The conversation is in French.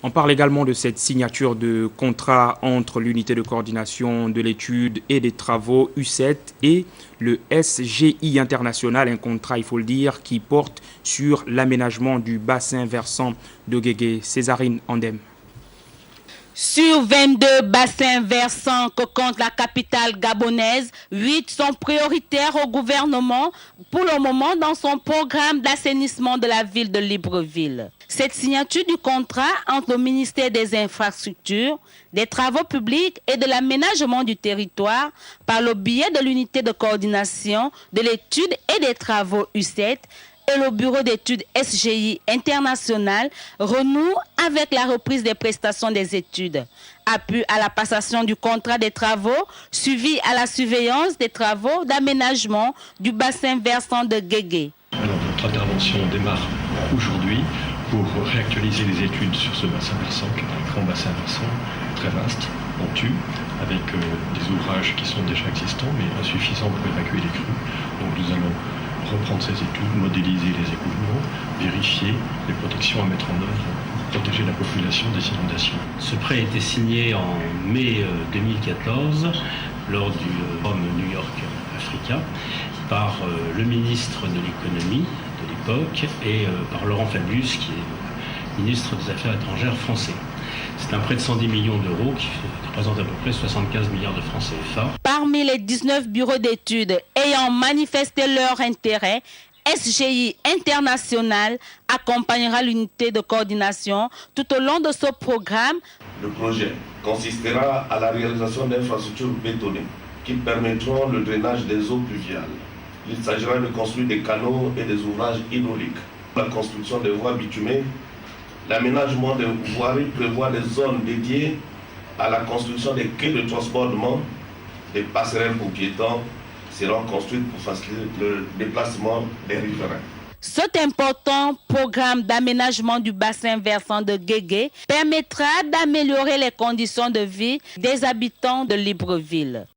On parle également de cette signature de contrat entre l'unité de coordination de l'étude et des travaux U7 et le SGI International, un contrat, il faut le dire, qui porte sur l'aménagement du bassin versant de Guégué. Césarine Andem. Sur 22 bassins versants que compte la capitale gabonaise, 8 sont prioritaires au gouvernement pour le moment dans son programme d'assainissement de la ville de Libreville. Cette signature du contrat entre le ministère des Infrastructures, des Travaux publics et de l'aménagement du territoire par le biais de l'unité de coordination de l'étude et des travaux U7 et le bureau d'études SGI International renoue avec la reprise des prestations des études. Appui à la passation du contrat des travaux, suivi à la surveillance des travaux d'aménagement du bassin versant de Guégué. Alors, notre intervention démarre aujourd'hui pour réactualiser les études sur ce bassin versant, qui est un grand bassin versant, très vaste, montu, avec des ouvrages qui sont déjà existants, mais insuffisants pour évacuer les crues. Donc nous allons reprendre ces études, modéliser les écoulements, vérifier les protections à mettre en œuvre pour protéger la population des inondations. Ce prêt a été signé en mai 2014 lors du Forum New York Africa par le ministre de l'économie de l'époque et par Laurent Fabius qui est ministre des Affaires étrangères français. C'est un prêt de 110 millions d'euros qui représente à peu près 75 milliards de francs CFA. Parmi les 19 bureaux d'études ayant manifesté leur intérêt, SGI International accompagnera l'unité de coordination tout au long de ce programme. Le projet consistera à la réalisation d'infrastructures bétonnées qui permettront le drainage des eaux pluviales. Il s'agira de construire des canaux et des ouvrages hydrauliques. La construction des voies bitumées, l'aménagement des voiries prévoit des zones dédiées à la construction des quais de transbordement, des passerelles pour piétons seront construites pour faciliter le déplacement des riverains. Cet important programme d'aménagement du bassin versant de Guégué permettra d'améliorer les conditions de vie des habitants de Libreville.